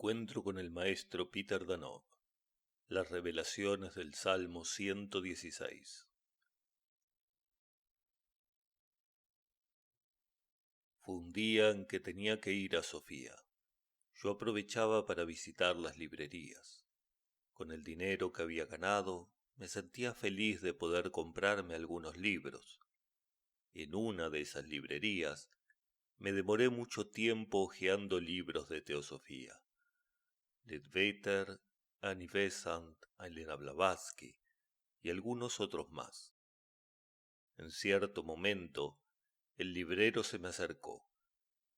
Encuentro con el maestro Peter Danov. Las revelaciones del Salmo 116. Fue un día en que tenía que ir a Sofía. Yo aprovechaba para visitar las librerías. Con el dinero que había ganado, me sentía feliz de poder comprarme algunos libros. En una de esas librerías, me demoré mucho tiempo hojeando libros de teosofía. Leadbeater, Annie Besant, Elena Blavatsky y algunos otros más. En cierto momento, el librero se me acercó,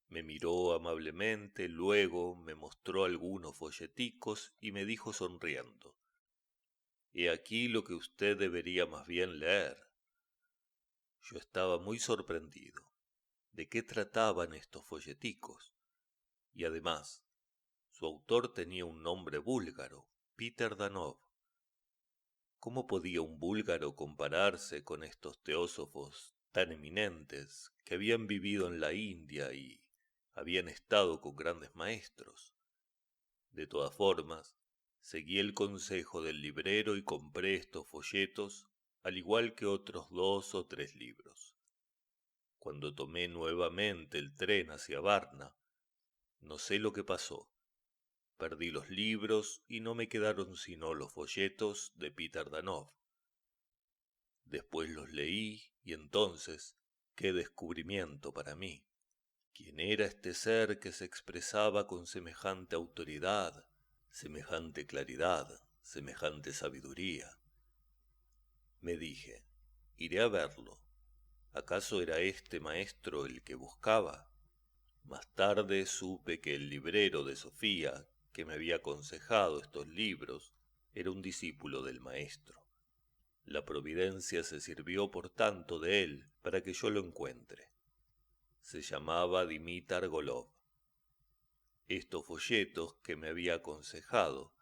me miró amablemente, luego me mostró algunos folleticos y me dijo sonriendo: «He aquí lo que usted debería más bien leer». Yo estaba muy sorprendido. ¿De qué trataban estos folleticos? Y además, su autor tenía un nombre búlgaro, Peter Danov. ¿Cómo podía un búlgaro compararse con estos teósofos tan eminentes que habían vivido en la India y habían estado con grandes maestros? De todas formas, seguí el consejo del librero y compré estos folletos, al igual que otros 2 o 3 libros. Cuando tomé nuevamente el tren hacia Varna, no sé lo que pasó. Perdí los libros y no me quedaron sino los folletos de Peter Danov. Después los leí y entonces, qué descubrimiento para mí. ¿Quién era este ser que se expresaba con semejante autoridad, semejante claridad, semejante sabiduría? Me dije, iré a verlo. ¿Acaso era este maestro el que buscaba? Más tarde supe que el librero de Sofía, que me había aconsejado estos libros, era un discípulo del maestro. La providencia se sirvió por tanto de él para que yo lo encuentre. Se llamaba Dimitar Golov. Estos folletos que me había aconsejado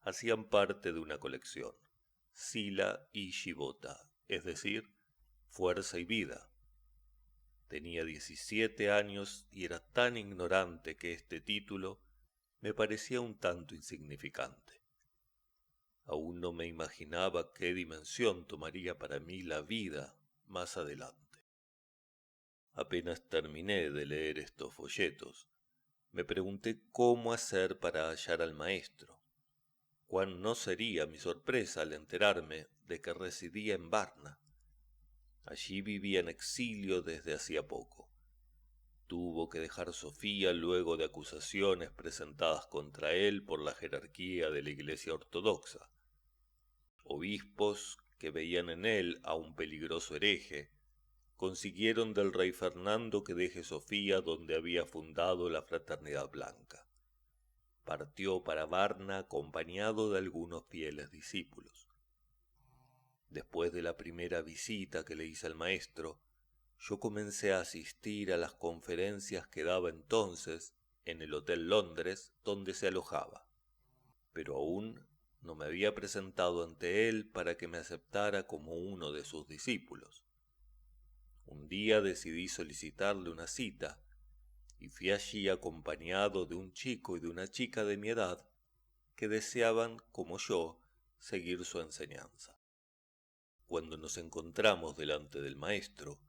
hacían parte de una colección, Sila y Shivota, es decir, Fuerza y Vida. Tenía 17 años y era tan ignorante que este título me parecía un tanto insignificante. Aún no me imaginaba qué dimensión tomaría para mí la vida más adelante. Apenas terminé de leer estos folletos, me pregunté cómo hacer para hallar al maestro. Cuán no sería mi sorpresa al enterarme de que residía en Varna. Allí vivía en exilio desde hacía poco. Tuvo que dejar Sofía luego de acusaciones presentadas contra él por la jerarquía de la Iglesia Ortodoxa. Obispos que veían en él a un peligroso hereje, consiguieron del rey Fernando que deje Sofía donde había fundado la Fraternidad Blanca. Partió para Varna acompañado de algunos fieles discípulos. Después de la primera visita que le hice al maestro, yo comencé a asistir a las conferencias que daba entonces en el Hotel Londres donde se alojaba, pero aún no me había presentado ante él para que me aceptara como uno de sus discípulos. Un día decidí solicitarle una cita y fui allí acompañado de un chico y de una chica de mi edad que deseaban, como yo, seguir su enseñanza. Cuando nos encontramos delante del maestro,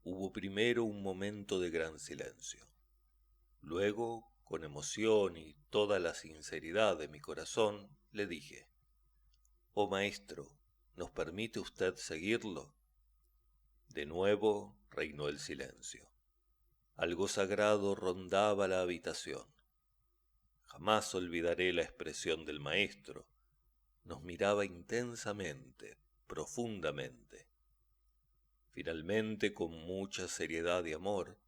hubo primero un momento de gran silencio. Luego, con emoción y toda la sinceridad de mi corazón, le dije: «Oh maestro, ¿nos permite usted seguirlo?». De nuevo reinó el silencio. Algo sagrado rondaba la habitación. Jamás olvidaré la expresión del maestro. Nos miraba intensamente, profundamente. Finalmente, con mucha seriedad y amor,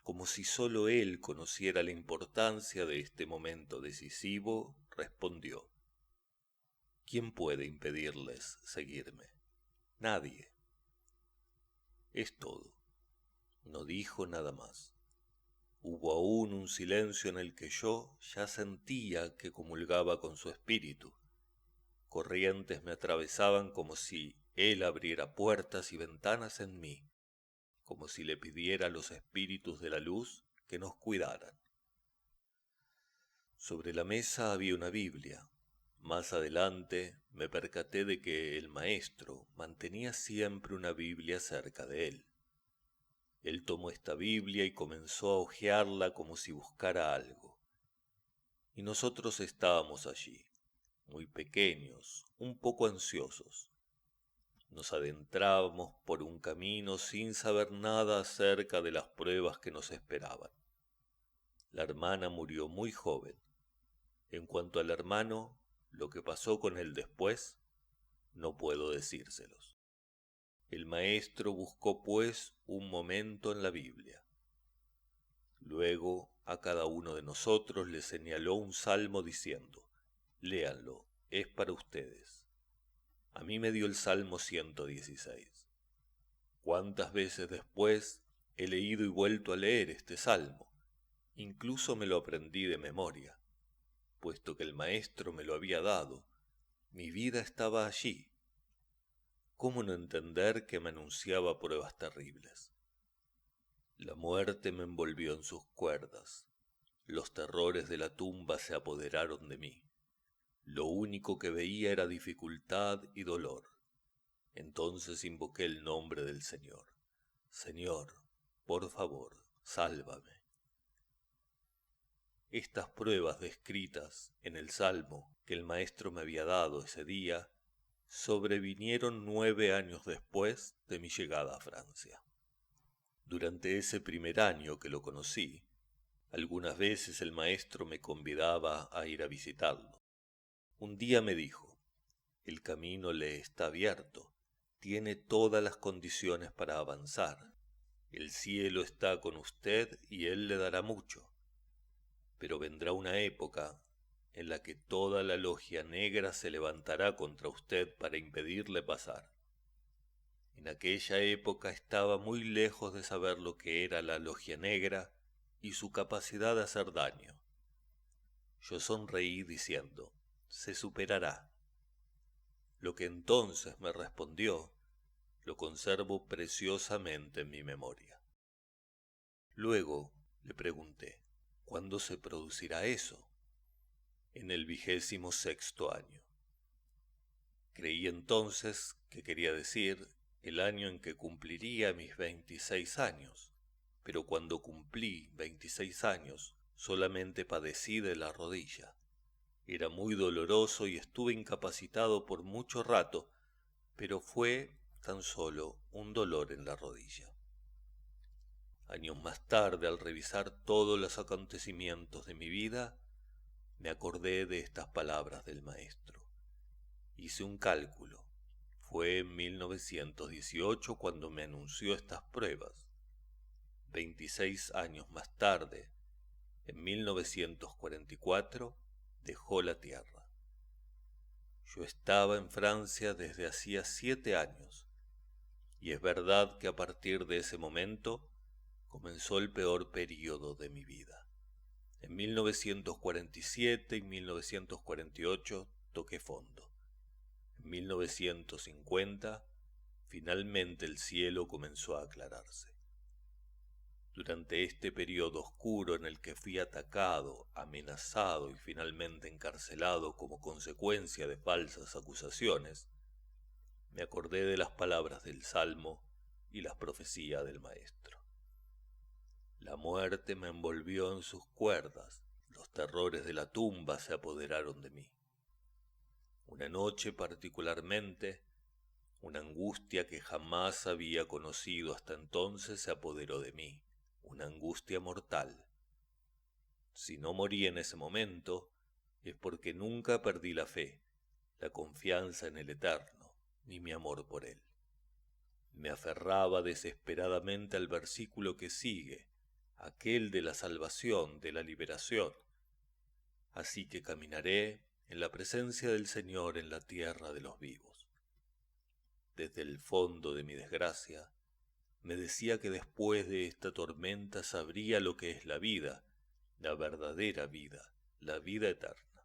como si sólo él conociera la importancia de este momento decisivo, respondió: «¿Quién puede impedirles seguirme? Nadie». Es todo. No dijo nada más. Hubo aún un silencio en el que yo ya sentía que comulgaba con su espíritu. Corrientes me atravesaban como si él abriera puertas y ventanas en mí, como si le pidiera a los espíritus de la luz que nos cuidaran. Sobre la mesa había una Biblia. Más adelante me percaté de que el maestro mantenía siempre una Biblia cerca de él. Él tomó esta Biblia y comenzó a hojearla como si buscara algo. Y nosotros estábamos allí, muy pequeños, un poco ansiosos. Nos adentrábamos por un camino sin saber nada acerca de las pruebas que nos esperaban. La hermana murió muy joven. En cuanto al hermano, lo que pasó con él después, no puedo decírselos. El maestro buscó pues un momento en la Biblia. Luego a cada uno de nosotros le señaló un salmo diciendo: léanlo, es para ustedes. A mí me dio el Salmo 116. ¿Cuántas veces después he leído y vuelto a leer este salmo? Incluso me lo aprendí de memoria, puesto que el maestro me lo había dado. Mi vida estaba allí. ¿Cómo no entender que me anunciaba pruebas terribles? La muerte me envolvió en sus cuerdas. Los terrores de la tumba se apoderaron de mí. Lo único que veía era dificultad y dolor. Entonces invoqué el nombre del Señor. Señor, por favor, sálvame. Estas pruebas descritas en el Salmo que el maestro me había dado ese día sobrevinieron 9 años después de mi llegada a Francia. Durante ese primer año que lo conocí, algunas veces el maestro me convidaba a ir a visitarlo. Un día me dijo: el camino le está abierto, tiene todas las condiciones para avanzar. El cielo está con usted y él le dará mucho. Pero vendrá una época en la que toda la logia negra se levantará contra usted para impedirle pasar. En aquella época estaba muy lejos de saber lo que era la logia negra y su capacidad de hacer daño. Yo sonreí diciendo: se superará. Lo que entonces me respondió lo conservo preciosamente en mi memoria. Luego le pregunté: ¿cuándo se producirá eso? En el 26º año. Creí entonces que quería decir el año en que cumpliría mis 26 años, pero cuando cumplí 26 años solamente padecí de la rodilla. Era muy doloroso y estuve incapacitado por mucho rato, pero fue tan solo un dolor en la rodilla. Años más tarde, al revisar todos los acontecimientos de mi vida, me acordé de estas palabras del maestro. Hice un cálculo. Fue en 1918 cuando me anunció estas pruebas. 26 años más tarde, en 1944, dejó la tierra. Yo estaba en Francia desde hacía 7 años, y es verdad que a partir de ese momento comenzó el peor período de mi vida. En 1947 y 1948 toqué fondo. En 1950, finalmente el cielo comenzó a aclararse. Durante este periodo oscuro en el que fui atacado, amenazado y finalmente encarcelado como consecuencia de falsas acusaciones, me acordé de las palabras del Salmo y las profecías del Maestro. La muerte me envolvió en sus cuerdas, los terrores de la tumba se apoderaron de mí. Una noche particularmente, una angustia que jamás había conocido hasta entonces se apoderó de mí, una angustia mortal. Si no morí en ese momento, es porque nunca perdí la fe, la confianza en el Eterno, ni mi amor por Él. Me aferraba desesperadamente al versículo que sigue, aquel de la salvación, de la liberación. Así que caminaré en la presencia del Señor en la tierra de los vivos. Desde el fondo de mi desgracia, me decía que después de esta tormenta sabría lo que es la vida, la verdadera vida, la vida eterna.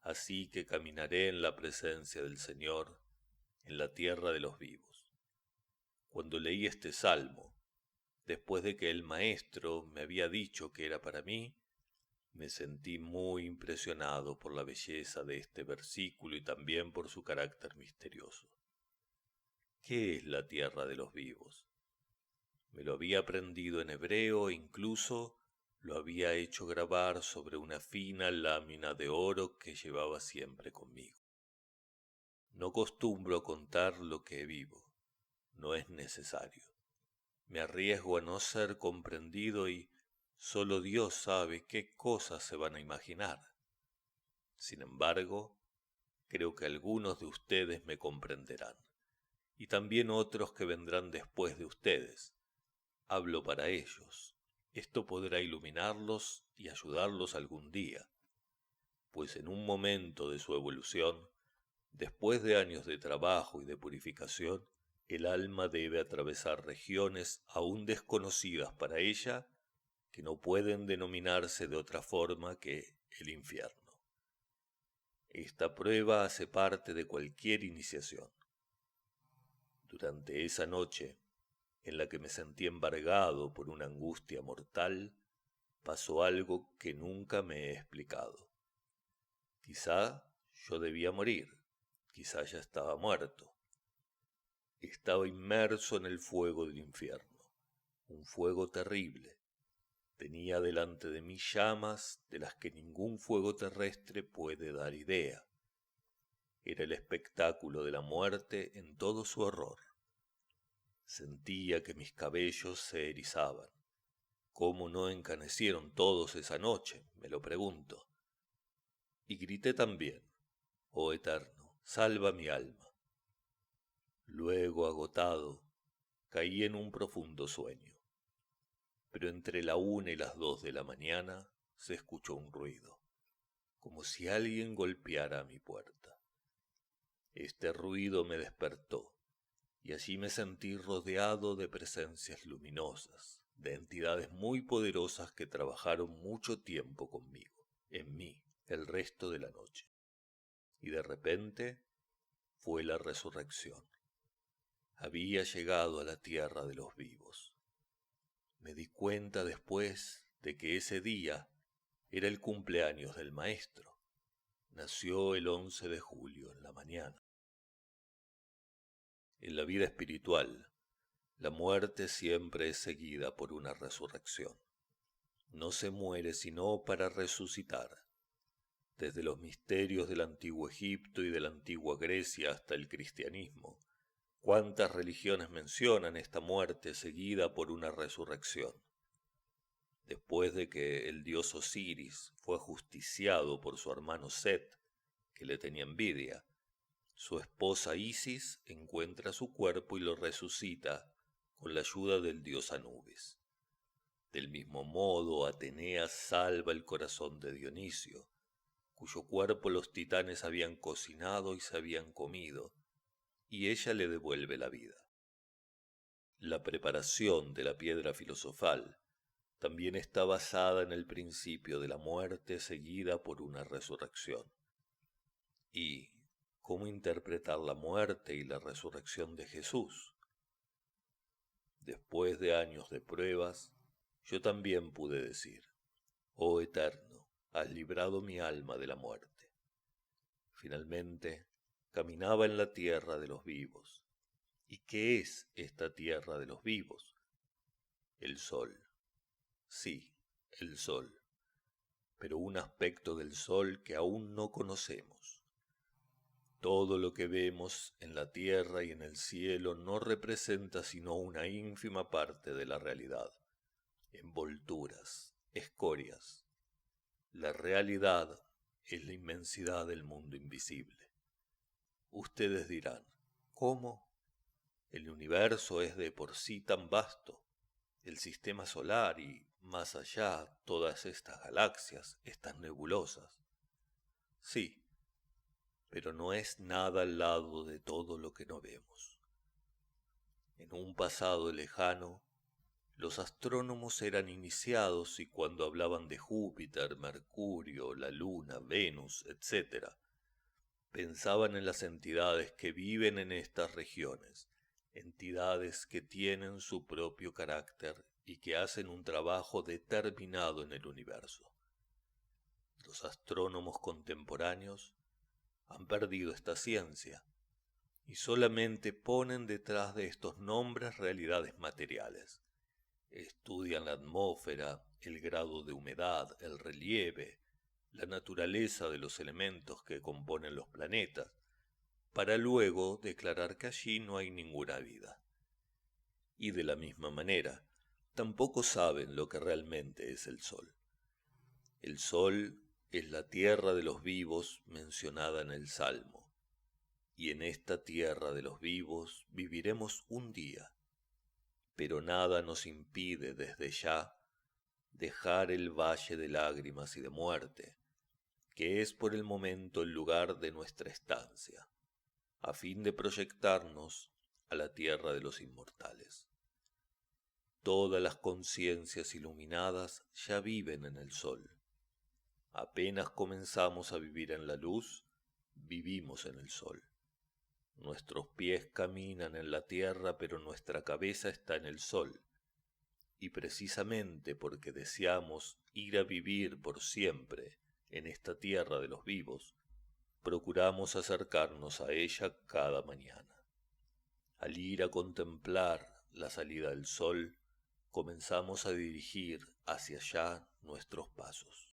Así que caminaré en la presencia del Señor en la tierra de los vivos. Cuando leí este salmo, después de que el maestro me había dicho que era para mí, Me sentí muy impresionado por la belleza de este versículo y también por su carácter misterioso. ¿Qué es la tierra de los vivos? Me lo había aprendido en hebreo e incluso lo había hecho grabar sobre una fina lámina de oro que llevaba siempre conmigo. No acostumbro a contar lo que vivo, no es necesario. Me arriesgo a no ser comprendido y solo Dios sabe qué cosas se van a imaginar. Sin embargo, creo que algunos de ustedes me comprenderán, y también otros que vendrán después de ustedes. Hablo para ellos. Esto podrá iluminarlos y ayudarlos algún día, pues en un momento de su evolución, después de años de trabajo y de purificación, el alma debe atravesar regiones aún desconocidas para ella, que no pueden denominarse de otra forma que el infierno. Esta prueba hace parte de cualquier iniciación. Durante esa noche, en la que me sentí embargado por una angustia mortal, pasó algo que nunca me he explicado. Quizá yo debía morir, quizá ya estaba muerto. Estaba inmerso en el fuego del infierno, un fuego terrible. Tenía delante de mí llamas de las que ningún fuego terrestre puede dar idea. Era el espectáculo de la muerte en todo su horror. Sentía que mis cabellos se erizaban. ¿Cómo no encanecieron todos esa noche?, me lo pregunto. Y grité también: «Oh Eterno, salva mi alma». Luego, agotado, caí en un profundo sueño. Pero entre la 1 y las 2 de la mañana se escuchó un ruido, como si alguien golpeara a mi puerta. Este ruido me despertó, y allí me sentí rodeado de presencias luminosas, de entidades muy poderosas que trabajaron mucho tiempo conmigo, en mí, el resto de la noche. Y de repente fue la resurrección. Había llegado a la tierra de los vivos. Me di cuenta después de que ese día era el cumpleaños del maestro. Nació el 11 de julio en la mañana. En la vida espiritual, la muerte siempre es seguida por una resurrección. No se muere sino para resucitar. Desde los misterios del antiguo Egipto y de la antigua Grecia hasta el cristianismo, ¿cuántas religiones mencionan esta muerte seguida por una resurrección? Después de que el dios Osiris fue ajusticiado por su hermano Set, que le tenía envidia, su esposa Isis encuentra su cuerpo y lo resucita con la ayuda del dios Anubis. Del mismo modo, Atenea salva el corazón de Dionisio, cuyo cuerpo los titanes habían cocinado y se habían comido, y ella le devuelve la vida. La preparación de la piedra filosofal también está basada en el principio de la muerte seguida por una resurrección. ¿Y cómo interpretar la muerte y la resurrección de Jesús? Después de años de pruebas, yo también pude decir: «Oh Eterno, has librado mi alma de la muerte». Finalmente, caminaba en la tierra de los vivos. ¿Y qué es esta tierra de los vivos? El sol. Sí, el sol, pero un aspecto del sol que aún no conocemos. Todo lo que vemos en la tierra y en el cielo no representa sino una ínfima parte de la realidad, envolturas, escorias. La realidad es la inmensidad del mundo invisible. Ustedes dirán: ¿cómo? El universo es de por sí tan vasto, el sistema solar y, más allá, todas estas galaxias, estas nebulosas. Sí, pero no es nada al lado de todo lo que no vemos. En un pasado lejano, los astrónomos eran iniciados y cuando hablaban de Júpiter, Mercurio, la Luna, Venus, etc., pensaban en las entidades que viven en estas regiones, entidades que tienen su propio carácter y que hacen un trabajo determinado en el universo. los astrónomos contemporáneos han perdido esta ciencia y solamente ponen detrás de estos nombres realidades materiales. Estudian la atmósfera, el grado de humedad, el relieve, la naturaleza de los elementos que componen los planetas, para luego declarar que allí no hay ninguna vida. Y de la misma manera, tampoco saben lo que realmente es el Sol. El Sol es la tierra de los vivos mencionada en el Salmo, y en esta tierra de los vivos viviremos un día, pero nada nos impide desde ya dejar el valle de lágrimas y de muerte, que es por el momento el lugar de nuestra estancia, a fin de proyectarnos a la tierra de los inmortales. Todas las conciencias iluminadas ya viven en el Sol. Apenas comenzamos a vivir en la luz, vivimos en el Sol. Nuestros pies caminan en la tierra, pero nuestra cabeza está en el Sol. Y precisamente porque deseamos ir a vivir por siempre en esta tierra de los vivos, procuramos acercarnos a ella cada mañana. Al ir a contemplar la salida del sol, comenzamos a dirigir hacia allá nuestros pasos.